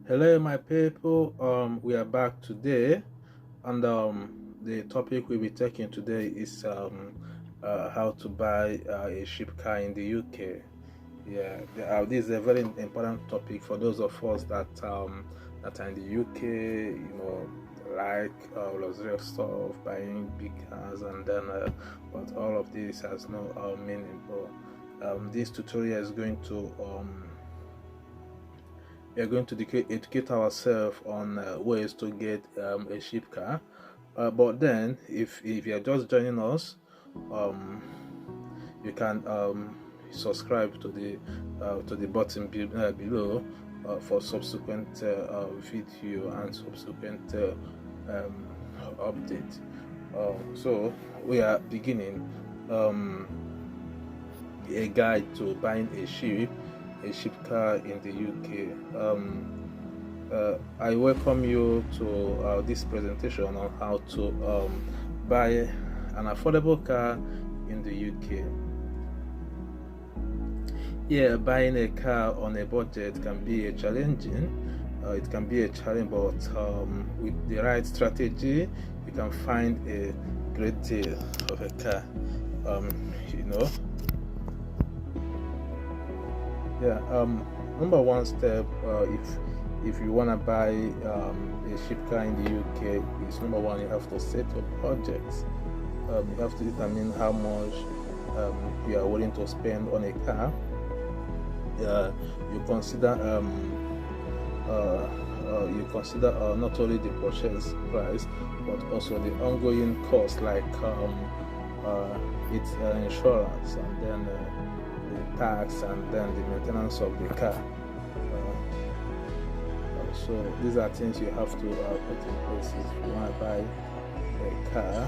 Hello, my people. We are back today, and the topic we'll be taking today is how to buy a cheap car in the UK. Yeah, this is a very important topic for those of us that are in the UK. Like luxurious stuff, buying big cars, and then but all of this has no meaning. But this tutorial is going to we are going to educate ourselves on ways to get a cheap car. But then, if you are just joining us, um, you can subscribe to the button below for subsequent video and subsequent um, update. So we are beginning a guide to buying a cheap car in the UK. I welcome you to this presentation on how to buy an affordable car in the UK. Yeah, buying a car on a budget can be a challenging. It can be a challenge, but with the right strategy, you can find a great deal of a car. You know, yeah. Number one step, if you wanna buy a cheap car in the UK, is number one, you have to set your budget. You have to determine how much you are willing to spend on a car. You consider not only the purchase price but also the ongoing cost, like its insurance, and then the tax, and then the maintenance of the car. So these are things you have to put in place if you want to buy a car.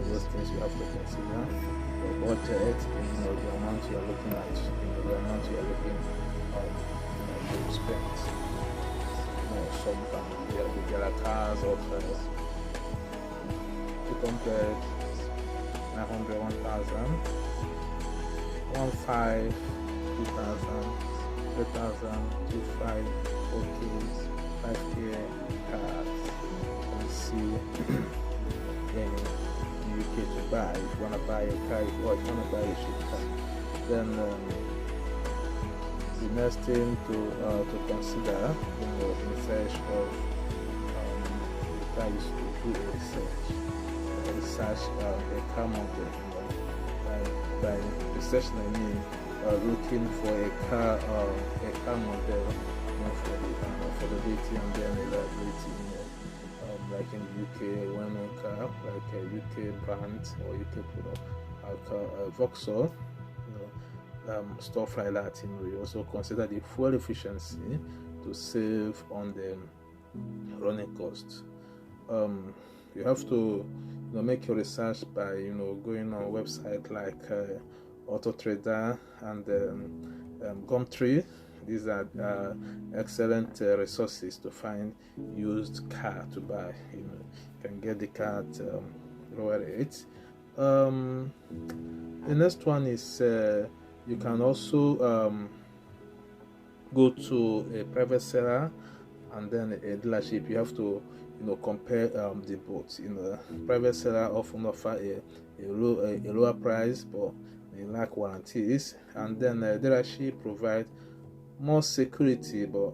Those things you have to consider: your budget, the amount you are looking at, the amount you are looking to spend. There are cars of 200, 900, 1,000, 1,500, 2,000, 3,000, 2,500, 4K, 5K cars. You can see in the UK to buy. If you want to buy a car, if you want to buy a cheap car, then the next thing to consider in the research of the car is to do a research a car model. By research, I mean looking for a car model, for the affordability and then reliability. Like in the UK, well-known car like a UK brand or UK product, like Vauxhall, stuff like that. We also consider the fuel efficiency to save on the running costs. You have to make your research by going on website like Auto Trader and Gumtree. These are excellent resources to find used car to buy. You can get the car at lower rates. The next one is you can also go to a private seller and then a dealership. You have to compare the both. Private seller often offer a lower price, but they lack warranties, and then dealership provide more security, but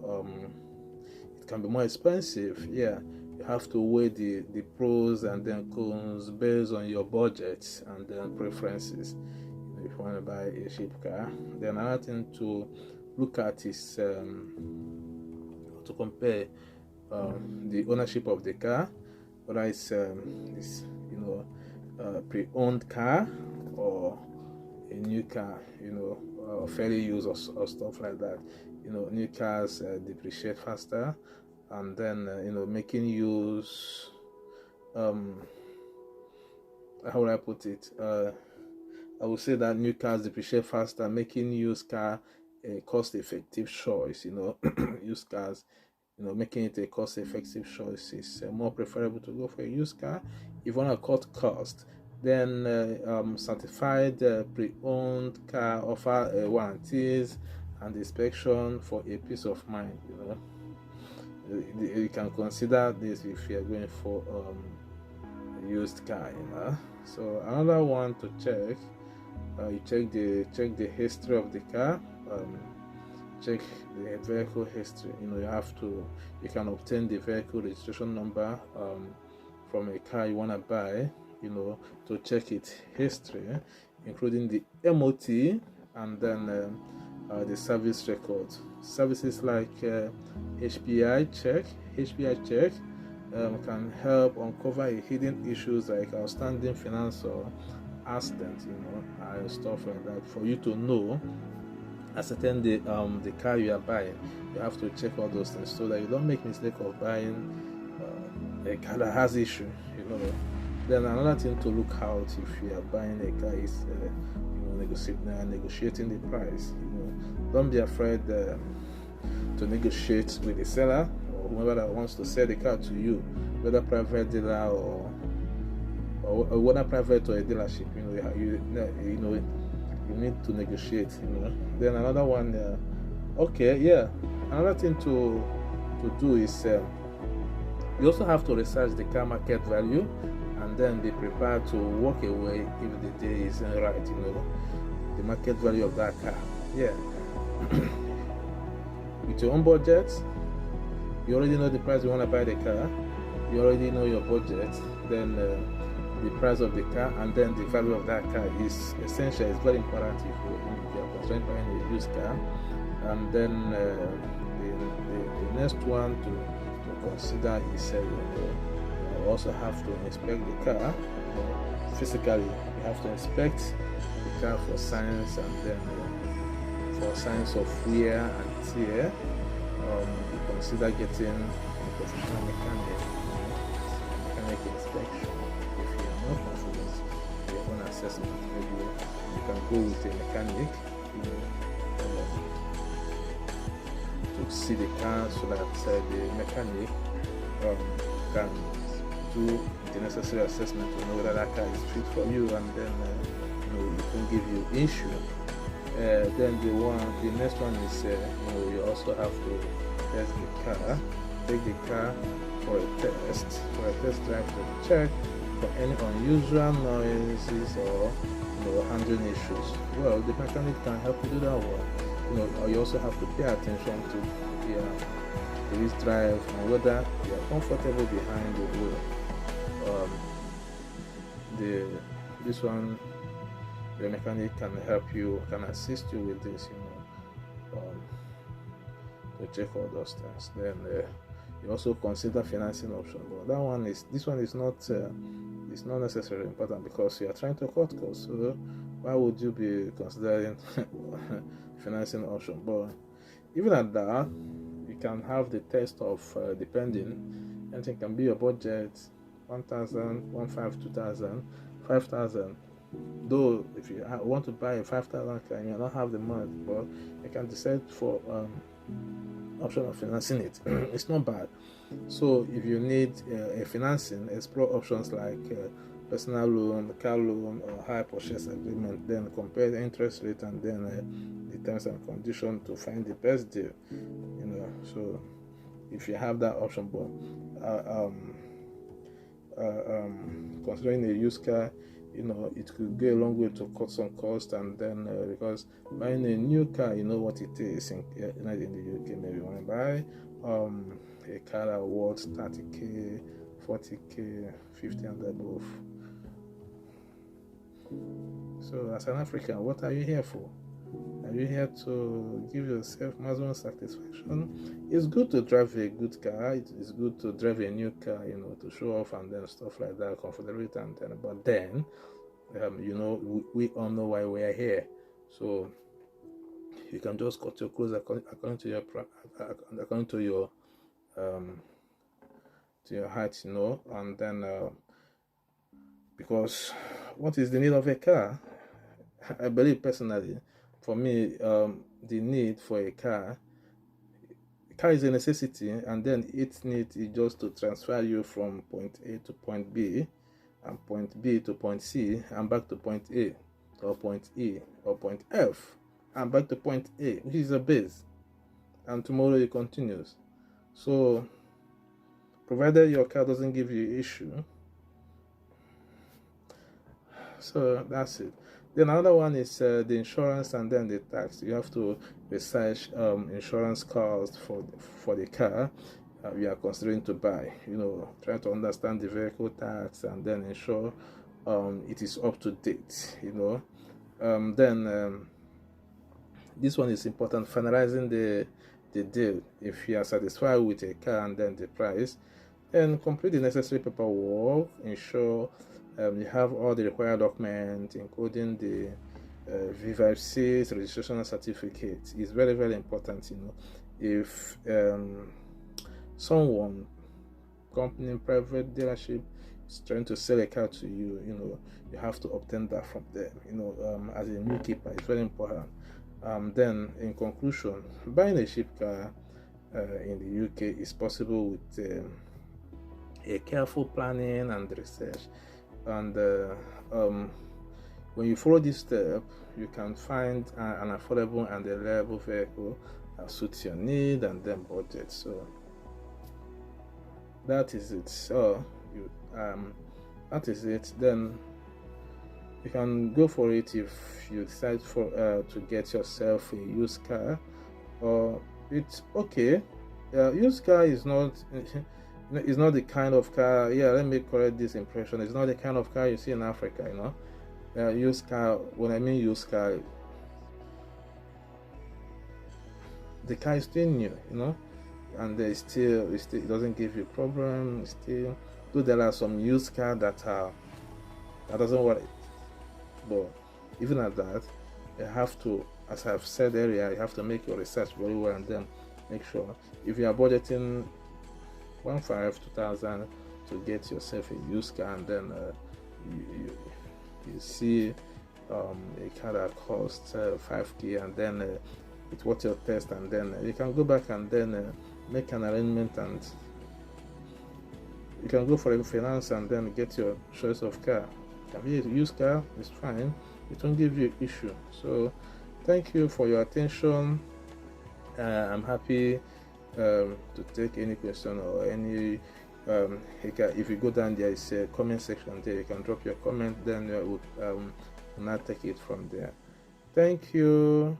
it can be more expensive. Yeah, you have to weigh the pros and then cons based on your budget and then preferences. If you want to buy a cheap car, then another thing to look at is to compare the ownership of the car, whether it's pre-owned car or a new car, fairly used or stuff like that. New cars depreciate faster, and then making use, how would I put it? I would say that new cars depreciate faster, making used car a cost-effective choice. Used cars, making it a cost-effective choice is more preferable to go for a used car. If you want to cut cost, then certified pre-owned car offer warranties and inspection for a peace of mind. You can consider this if you're going for used car, So another one to check, you check the history of the car, check the vehicle history. You can obtain the vehicle registration number from a car you want to buy, to check its history, including the MOT, and then the service record. Services like HPI check can help uncover hidden issues like outstanding finance or accident, and stuff like that. For you to know, ascertain the car you are buying, you have to check all those things so that you don't make mistake of buying a car that has issue. Then another thing to look out if you are buying a car is negotiating the price. Don't be afraid to negotiate with the seller or whoever that wants to sell the car to you, whether private dealer or whether private or a dealership. You need to negotiate. Then another one, another thing to do is you also have to research the car market value, and then be prepared to walk away if the day isn't right. The market value of that car. With your own budget, you already know the price you want to buy the car. You already know your budget. Then the price of the car, and then the value of that car is essential. It's very important if you are considering buying a used car. And then the next one to consider is you also have to inspect the car physically. You have to inspect the car for signs, and then for signs of wear and tear. You consider getting a professional mechanic inspection. If you are not confident in your own assessment, maybe you can go with a mechanic to see the car, so that the mechanic can do the necessary assessment to know whether that car is fit for you, and then it can give you issue. Then the next one is you also have to test the car, take the car for a test drive to check for any unusual noises or handling issues. Well, the mechanic can help you do that one. Or you also have to pay attention to this drive and whether you are comfortable behind the wheel. This one, the mechanic can help you, can assist you with this, to check all those things. Then you also consider financing option, but this one is not necessarily important because you are trying to cut costs. So why would you be considering financing option? But even at that, you can have the test of depending. Anything can be your budget, 1,000, 1,500, 2,000, 5,000. Though if you want to buy a 5,000 car, you don't have the money, but you can decide for option of financing it. It's not bad. So if you need a financing, explore options like personal loan, car loan, or hire purchase agreement. Then compare the interest rate and then the terms and conditions to find the best deal. So if you have that option, but considering a used car, it could go a long way to cut some cost. And then because buying a new car, what it is in the UK. Maybe you want to buy a car that worth 30k, 40k, 50 and above. So as an African, what are you here for? Are you here to give yourself maximum satisfaction? It's good to drive a good car. It's good to drive a new car, to show off and then stuff like that, comfortability and then. But then, we all know why we are here. So you can just cut your clothes according to your height, and then because what is the need of a car? I believe personally, for me, the need for a car is a necessity, and then its need is just to transfer you from point A to point B, and point B to point C, and back to point A, or point E, or point F, and back to point A, which is a base, and tomorrow it continues. So provided your car doesn't give you issue. So that's it. Then another one is the insurance and then the tax. You have to research insurance costs for the car you are considering to buy. Try to understand the vehicle tax and then ensure it is up to date. Then this one is important. Finalizing the deal. If you are satisfied with a car and then the price, then complete the necessary paperwork. Ensure you have all the required documents, including the V5C registration certificate. It's very, very important. If someone, company, private dealership is trying to sell a car to you, you have to obtain that from them. As a new keeper, it's very important. Then, in conclusion, buying a cheap car in the UK is possible with a careful planning and research. And when you follow this step, you can find an affordable and a reliable vehicle that suits your need and then budget. So that is it. So that is it. Then you can go for it if you decide to get yourself a used car, or it's okay. Used car is not it's not the kind of car. Let me correct this impression. It's not the kind of car you see in Africa. Used car. When I mean used car, the car is still new. And it doesn't give you problem. Still, though there are some used car that doesn't work. But even at that, you have to, as I've said earlier, you have to make your research very well and then make sure if you are budgeting 2,000 to get yourself a used car, and then you see a car that costs 5k, and then it's what your test, and then you can go back and then make an arrangement, and you can go for a finance and then get your choice of car. It can be a used car, it's fine, it won't give you issue. So thank you for your attention. I'm happy to take any question or any if you go down there, it's a comment section there, you can drop your comment, then we'll not take it from there. Thank you.